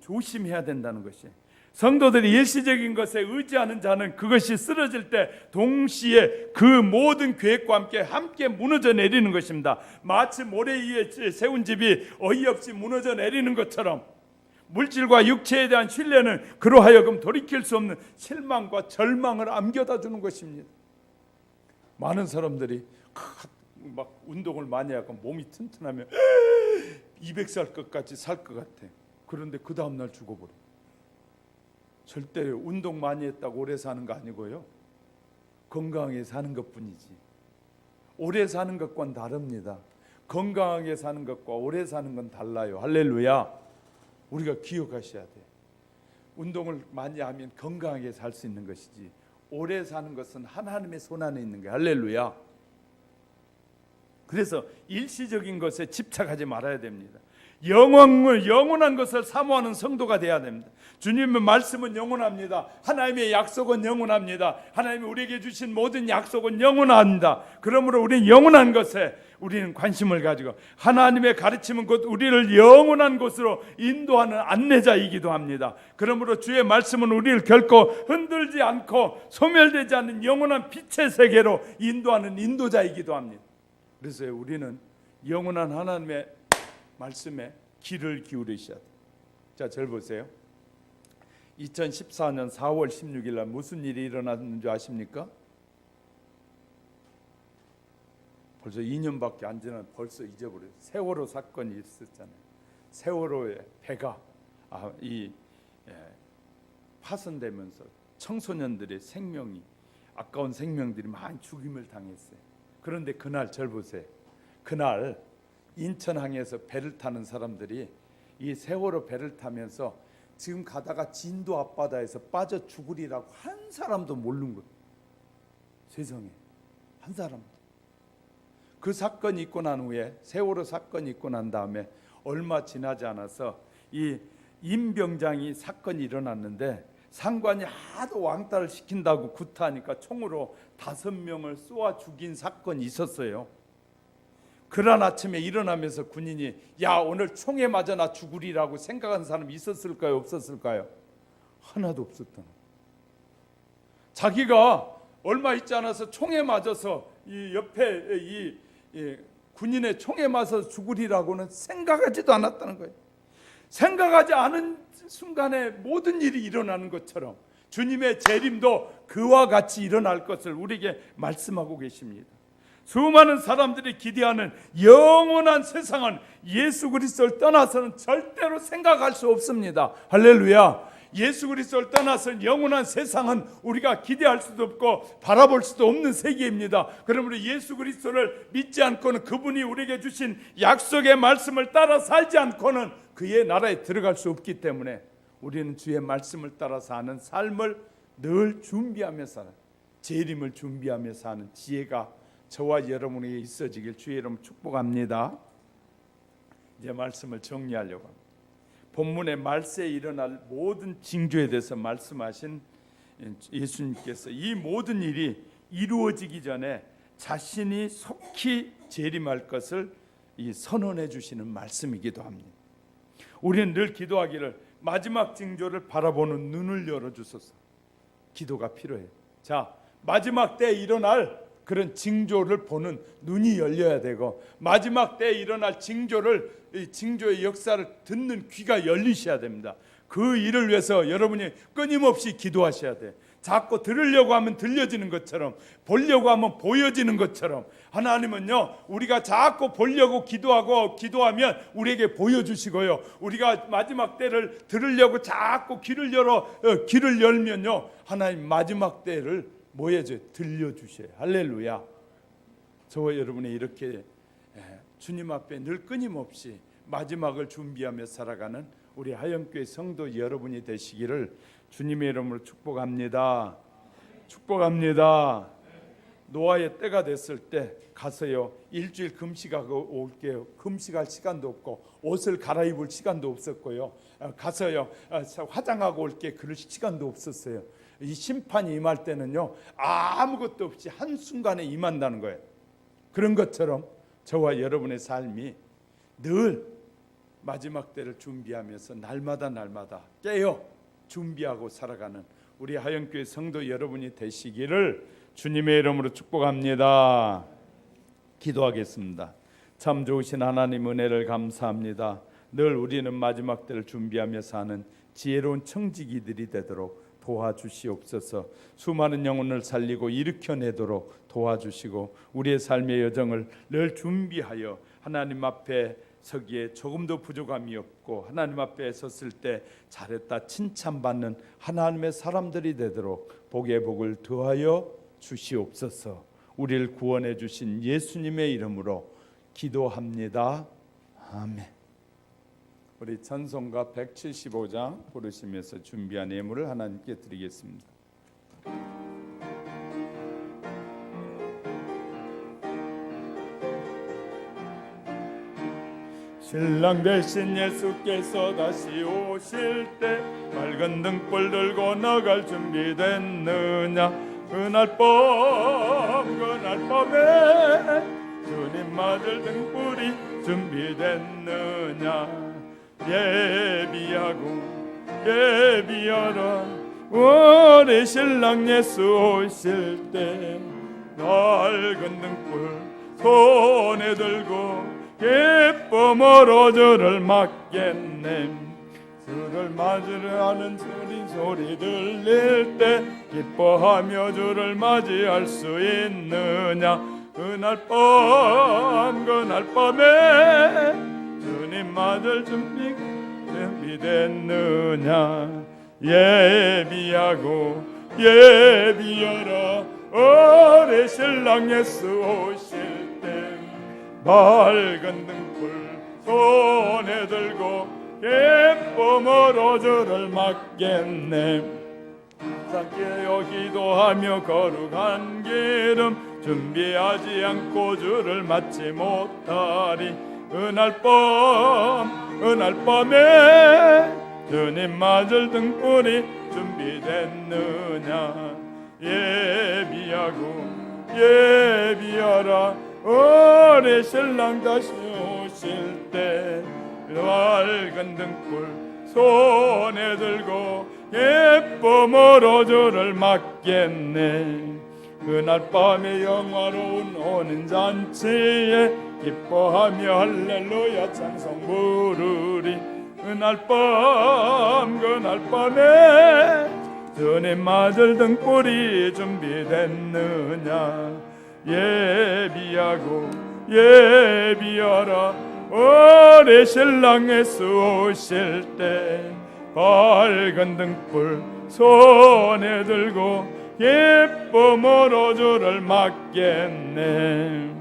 조심해야 된다는 것이에요. 성도들이 일시적인 것에 의지하는 자는 그것이 쓰러질 때 동시에 그 모든 계획과 함께 무너져 내리는 것입니다. 마치 모래 위에 세운 집이 어이없이 무너져 내리는 것처럼 물질과 육체에 대한 신뢰는 그로 하여금 돌이킬 수 없는 실망과 절망을 안겨다 주는 것입니다. 많은 사람들이 막 운동을 많이 하고 몸이 튼튼하면 200살 것까지 살 것 같아. 그런데 그 다음 날 죽어버려. 절대 운동 많이 했다고 오래 사는 거 아니고요, 건강하게 사는 것뿐이지. 오래 사는 것과는 다릅니다. 건강하게 사는 것과 오래 사는 건 달라요. 할렐루야. 우리가 기억하셔야 돼. 운동을 많이 하면 건강하게 살 수 있는 것이지 오래 사는 것은 하나님의 손 안에 있는 거예요. 할렐루야. 그래서 일시적인 것에 집착하지 말아야 됩니다. 영원한 것을 사모하는 성도가 되어야 됩니다. 주님의 말씀은 영원합니다. 하나님의 약속은 영원합니다. 하나님이 우리에게 주신 모든 약속은 영원합니다. 그러므로 우리는 영원한 것에 우리는 관심을 가지고 하나님의 가르침은 곧 우리를 영원한 곳으로 인도하는 안내자이기도 합니다. 그러므로 주의 말씀은 우리를 결코 흔들지 않고 소멸되지 않는 영원한 빛의 세계로 인도하는 인도자이기도 합니다. 그래서 우리는 영원한 하나님의 말씀에 귀를 기울이셔야 돼요. 자, 절 보세요. 2014년 4월 16일 날 무슨 일이 일어났는 줄 아십니까? 벌써 2년밖에 안 지난 벌써 잊어버려요. 세월호 사건이 있었잖아요. 세월호의 배가 파손되면서 청소년들의 생명이, 아까운 생명들이 많이 죽임을 당했어요. 그런데 그날 절 보세요. 그날 인천항에서 배를 타는 사람들이 이 세월호 배를 타면서 지금 가다가 진도 앞바다에서 빠져 죽으리라고 한 사람도 모르는 거예요. 세상에 한 사람도. 그 사건이 있고 난 후에, 세월호 사건이 있고 난 다음에 얼마 지나지 않아서 이 임병장이 사건이 일어났는데 상관이 하도 왕따를 시킨다고 구타하니까 총으로 5명을 쏘아 죽인 사건이 있었어요. 그런 아침에 일어나면서 군인이 야 오늘 총에 맞아 나 죽으리라고 생각한 사람이 있었을까요? 없었을까요? 하나도 없었던. 자기가 얼마 있지 않아서 총에 맞아서 이 옆에 이 군인의 총에 맞아서 죽으리라고는 생각하지도 않았다는 거예요. 생각하지 않은 순간에 모든 일이 일어나는 것처럼 주님의 재림도 그와 같이 일어날 것을 우리에게 말씀하고 계십니다. 수많은 사람들이 기대하는 영원한 세상은 예수 그리스도를 떠나서는 절대로 생각할 수 없습니다. 할렐루야. 예수 그리스도를 떠나서는 영원한 세상은 우리가 기대할 수도 없고 바라볼 수도 없는 세계입니다. 그러므로 예수 그리스도를 믿지 않고는, 그분이 우리에게 주신 약속의 말씀을 따라 살지 않고는 그의 나라에 들어갈 수 없기 때문에 우리는 주의 말씀을 따라 사는 삶을 늘 준비하며 사는, 재림을 준비하며 사는 지혜가 저와 여러분에게 있어지길 주의 이름 축복합니다. 이제 말씀을 정리하려고 합니다. 본문의 말세에 일어날 모든 징조에 대해서 말씀하신 예수님께서 이 모든 일이 이루어지기 전에 자신이 속히 재림할 것을 선언해 주시는 말씀이기도 합니다. 우리는 늘 기도하기를 마지막 징조를 바라보는 눈을 열어주소서. 기도가 필요해요. 자, 마지막 때에 일어날 그런 징조를 보는 눈이 열려야 되고, 마지막 때에 일어날 징조의 역사를 듣는 귀가 열리셔야 됩니다. 그 일을 위해서 여러분이 끊임없이 기도하셔야 돼. 자꾸 들으려고 하면 들려지는 것처럼, 보려고 하면 보여지는 것처럼, 하나님은요 우리가 자꾸 보려고 기도하면 우리에게 보여주시고요, 우리가 마지막 때를 들으려고 자꾸 귀를 열면요 하나님 마지막 때를 뭐 해줘요? 들려주셔요. 할렐루야. 저와 여러분이 이렇게 주님 앞에 늘 끊임없이 마지막을 준비하며 살아가는 우리 하영교회 성도 여러분이 되시기를 주님의 이름으로 축복합니다. 축복합니다. 노아의 때가 됐을 때 가서요 일주일 금식하고 올게요. 금식할 시간도 없고 옷을 갈아입을 시간도 없었고요, 가서요 화장하고 올게 그럴 시간도 없었어요. 이 심판이 임할 때는요 아무것도 없이 한순간에 임한다는 거예요. 그런 것처럼 저와 여러분의 삶이 늘 마지막 때를 준비하면서 날마다 깨어 준비하고 살아가는 우리 하영교회 성도 여러분이 되시기를 주님의 이름으로 축복합니다. 기도하겠습니다. 참 좋으신 하나님 은혜를 감사합니다. 늘 우리는 마지막 때를 준비하며 사는 지혜로운 청지기들이 되도록 도와주시옵소서. 수많은 영혼을 살리고 일으켜내도록 도와주시고 우리의 삶의 여정을 늘 준비하여 하나님 앞에 서기에 조금도 부족함이 없고 하나님 앞에 섰을 때 잘했다 칭찬받는 하나님의 사람들이 되도록 복의 복을 더하여 주시옵소서. 우리를 구원해 주신 예수님의 이름으로 기도합니다. 아멘. 우리 찬송가 175장 부르시면서 준비한 예물을 하나님께 드리겠습니다. 신랑 되신 예수께서 다시 오실 때 맑은 등불 들고 나갈 준비됐느냐. 그날 밤에 주님 맞을 등불이 준비됐느냐. 예비하라 우리 신랑 예수 오실 때 맑은 등불 손에 들고 기쁨으로 주를 맞겠네. 주를 맞으려 하는 소리 들릴 때 기뻐하며 주를 맞이할 수 있느냐. 그날 밤에 주님 맞을 준비됐느냐. 예비하라 우리 신랑 예수 오실 때 맑은 등불 손에 들고 기쁨으로 주를 맞겠네. 깨어 기도하며 거룩한 기름 준비하지 않고 주를 맞지 못하리. 그날 밤에 주님 맞을 등불이 준비됐느냐. 예비하라 오래 신랑 다시 오실 때 밝은 등불 손에 들고 예쁨으로 주를 맞겠네. 그날 밤에 영화로운 오는 잔치에 기뻐하며 할렐루야 찬송 부르리. 그날 밤에 주님 맞을 등불이 준비됐느냐. 예비하라 오래 신랑 예수 오실 때 밝은 등불 손에 들고 예쁨으로 주를 맞겠네.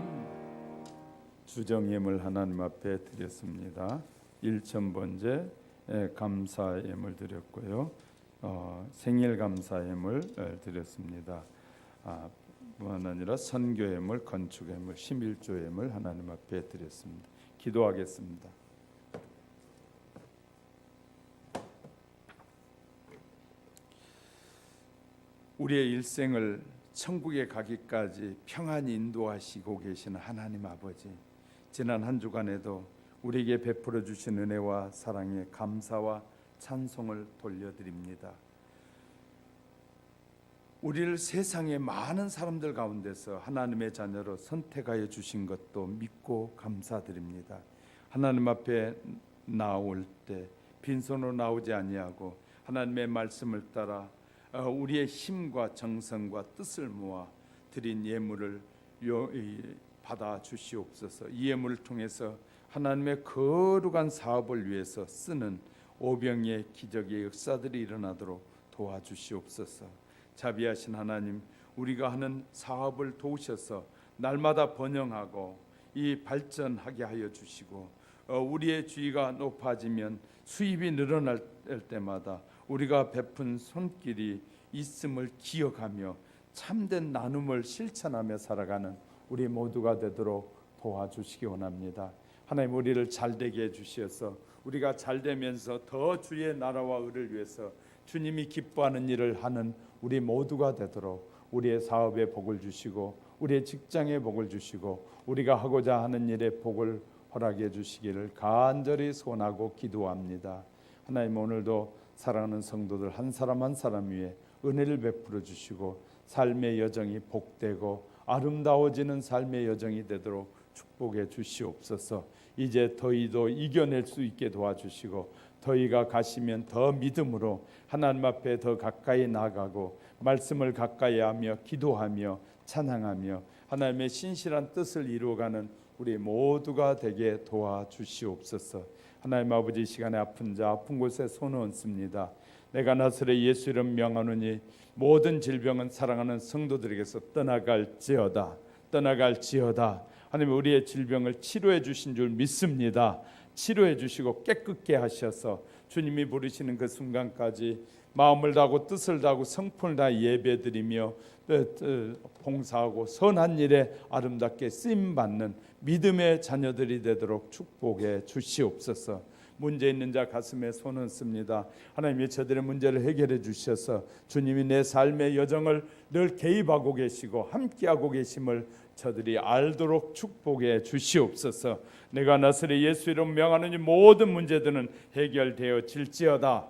주정예물 하나님 앞에 드렸습니다. 1,000번째 감사예물 드렸고요. 생일 감사예물 드렸습니다. 뿐만 아니라 선교예물, 건축예물, 11조예물 하나님 앞에 드렸습니다. 기도하겠습니다. 우리의 일생을 천국에 가기까지 평안히 인도하시고 계시는 하나님 아버지, 지난 한 주간에도 우리에게 베풀어 주신 은혜와 사랑에 감사와 찬송을 돌려드립니다. 우리를 세상의 많은 사람들 가운데서 하나님의 자녀로 선택하여 주신 것도 믿고 감사드립니다. 하나님 앞에 나올 때 빈손으로 나오지 아니하고 하나님의 말씀을 따라 우리의 힘과 정성과 뜻을 모아 드린 예물을 받아 주시옵소서. 이 예물을 통해서 하나님의 거룩한 사업을 위해서 쓰는 오병이의 기적의 역사들이 일어나도록 도와주시옵소서. 자비하신 하나님, 우리가 하는 사업을 도우셔서 날마다 번영하고 이 발전하게 하여 주시고, 우리의 주의가 높아지면 수입이 늘어날 때마다 우리가 베푼 손길이 있음을 기억하며 참된 나눔을 실천하며 살아가는 우리 모두가 되도록 도와주시기 원합니다. 하나님, 우리를 잘되게 해주셔서 우리가 잘되면서 더 주의 나라와 의를 위해서 주님이 기뻐하는 일을 하는 우리 모두가 되도록 우리의 사업에 복을 주시고 우리의 직장에 복을 주시고 우리가 하고자 하는 일에 복을 허락해 주시기를 간절히 소원하고 기도합니다. 하나님, 오늘도 사랑하는 성도들 한 사람 한 사람 위에 은혜를 베풀어 주시고 삶의 여정이 복되고 아름다워지는 삶의 여정이 되도록 축복해 주시옵소서. 이제 더위도 이겨낼 수 있게 도와주시고 더위가 가시면 더 믿음으로 하나님 앞에 더 가까이 나가고 말씀을 가까이 하며 기도하며 찬양하며 하나님의 신실한 뜻을 이루어가는 우리 모두가 되게 도와주시옵소서. 하나님 아버지, 시간에 아픈 자 아픈 곳에 손을 얹습니다. 내가 나사렛 예수 이름 명하노니 모든 질병은 사랑하는 성도들에게서 떠나갈지어다. 하나님, 우리의 질병을 치료해 주신 줄 믿습니다. 치료해 주시고 깨끗게 하셔서 주님이 부르시는 그 순간까지 마음을 다하고 뜻을 다하고 성품을 다해 예배드리며 봉사하고 선한 일에 아름답게 쓰임받는 믿음의 자녀들이 되도록 축복해 주시옵소서. 문제 있는 자 가슴에 손을 씁니다. 하나님이 저들의 문제를 해결해 주셔서 주님이 내 삶의 여정을 늘 개입하고 계시고 함께하고 계심을 저들이 알도록 축복해 주시옵소서. 내가 나사렛 예수 이름 명하노니 모든 문제들은 해결되어질지어다.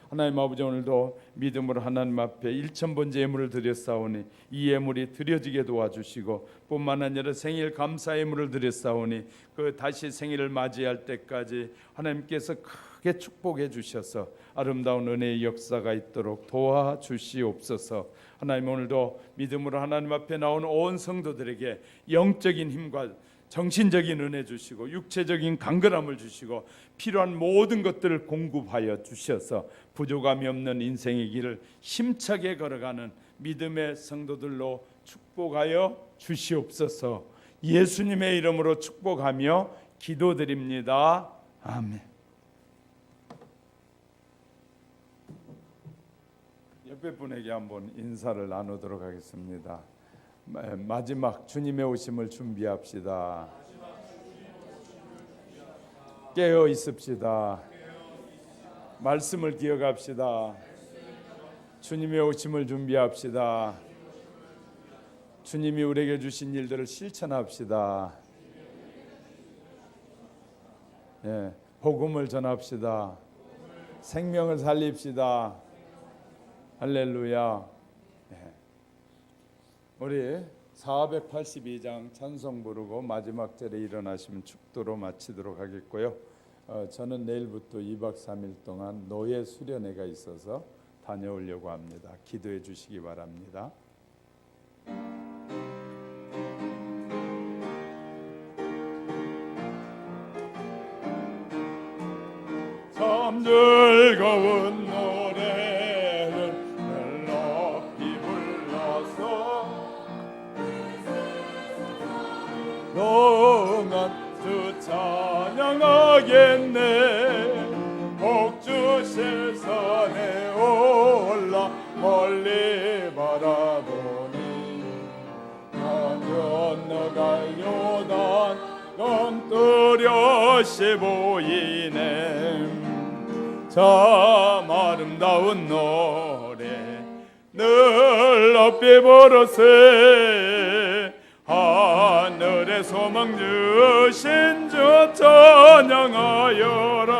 하나님 아버지, 오늘도 믿음으로 하나님 앞에 1,000번째 예물을 드렸사오니 이 예물이 드려지게 도와주시고 뿐만 아니라 생일 감사 예물을 드렸사오니 그 다시 생일을 맞이할 때까지 하나님께서 크게 축복해 주셔서 아름다운 은혜의 역사가 있도록 도와주시옵소서. 하나님, 오늘도 믿음으로 하나님 앞에 나온 온 성도들에게 영적인 힘과 정신적인 은혜 주시고 육체적인 강건함을 주시고 필요한 모든 것들을 공급하여 주셔서 부족함이 없는 인생의 길을 힘차게 걸어가는 믿음의 성도들로 축복하여 주시옵소서. 예수님의 이름으로 축복하며 기도드립니다. 아멘. 옆에 분에게 한번 인사를 나누도록 하겠습니다. 마지막 주님의 오심을 준비합시다. 깨어 있읍시다. 말씀을 기억합시다. 주님의 오심을 준비합시다. 주님이 우리에게 주신 일들을 실천합시다. 예, 복음을 전합시다. 생명을 살립시다. 할렐루야. 예. 우리 482장 찬송 부르고 마지막 절에 일어나시면 축도로 마치도록 하겠고요. 저는 내일부터 2박 3일 동안 노예 수련회가 있어서 다녀오려고 합니다. 기도해 주시기 바랍니다. 참 즐거운 노래를 높이 불러서 동안 주 찬양하겠네. 복주실 산에 올라 멀리 바라보니 건너갈 요단 넌 뚜렷이 보이네. 참 아름다운 노래 늘 높이 부르세. 하늘의 소망 주신 주 찬양하여라.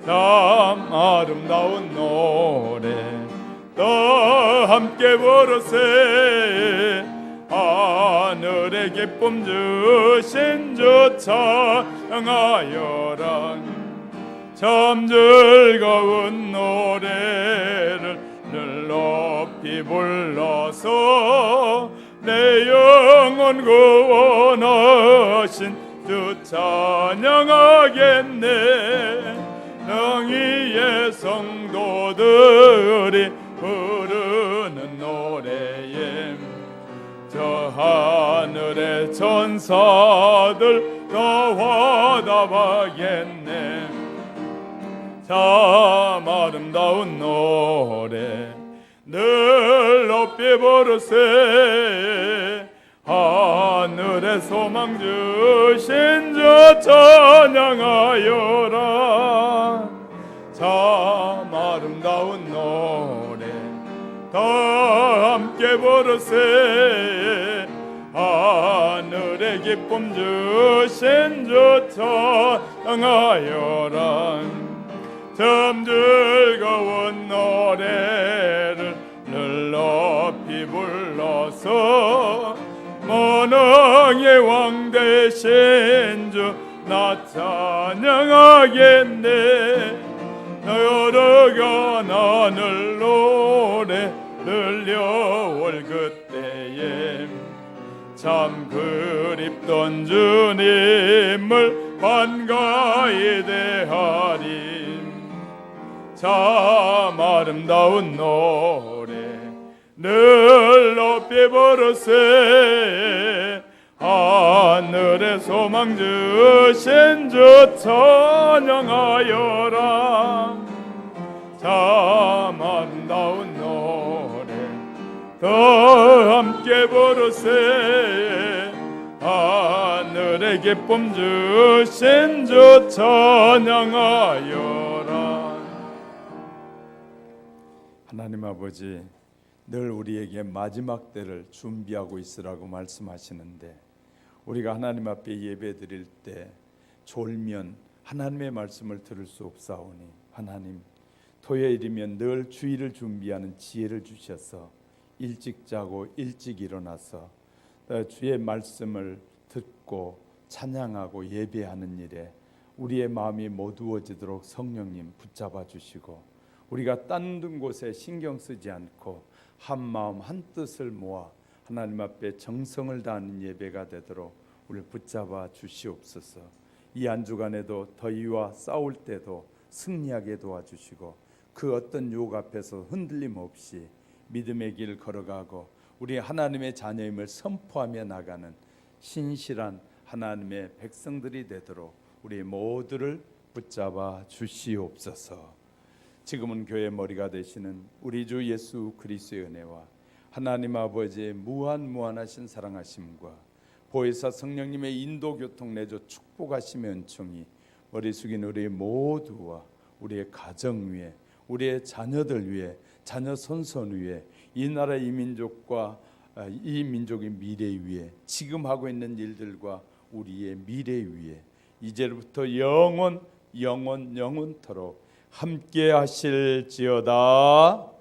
참 아름다운 노래 또 함께 부르세. 하늘의 기쁨 주신 주 찬양하여라. 참 즐거운 노래를 늘 높이 불러서 내 영혼 구원하신 주 찬양하겠네. 능히의 성도들이 부르는 노래에 저 하늘의 천사들 더 화답하겠네. 참 아름다운 노래 늘 높이 부르세. 하늘의 소망 주신 주 찬양하여라. 참 아름다운 노래 다 함께 부르세. 하늘의 기쁨 주신 주 찬양하여라. 참 즐거운 노래를 늘 높이 불러서 만왕의 왕 되신 주 나 찬양하겠네. 여러가 나늘 노래 들려올 그때에 참 그립던 주님을 반가이 대하리. 참 아름다운 노래 늘 높이 부르세. 하늘의 소망 주신 주 찬양하여라. 참 아름다운 노래 더 함께 부르세. 하늘의 기쁨 주신 주 찬양하여라. 하나님 아버지, 늘 우리에게 마지막 때를 준비하고 있으라고 말씀하시는데 우리가 하나님 앞에 예배드릴 때 졸면 하나님의 말씀을 들을 수 없사오니 하나님, 토요일이면 늘 주일을 준비하는 지혜를 주셔서 일찍 자고 일찍 일어나서 주의 말씀을 듣고 찬양하고 예배하는 일에 우리의 마음이 모두어지도록 성령님 붙잡아 주시고 우리가 딴 곳에 신경 쓰지 않고 한 마음 한 뜻을 모아 하나님 앞에 정성을 다하는 예배가 되도록 우리를 붙잡아 주시옵소서. 이 한 주간에도 더위와 싸울 때도 승리하게 도와주시고 그 어떤 유혹 앞에서 흔들림 없이 믿음의 길 걸어가고 우리 하나님의 자녀임을 선포하며 나가는 신실한 하나님의 백성들이 되도록 우리 모두를 붙잡아 주시옵소서. 지금은 교회 머리가 되시는 우리 주 예수 그리스도의 은혜와 하나님 아버지의 무한무한하신 사랑하심과 보혜사 성령님의 인도 교통 내조 축복하심의 은총이 머리 숙인 우리 모두와 우리의 가정 위에, 우리의 자녀들 위에, 자녀 손손 위에, 이 나라 이 민족과 이 민족의 미래 위에, 지금 하고 있는 일들과 우리의 미래 위에 이제부터 영원토록 함께 하실지어다.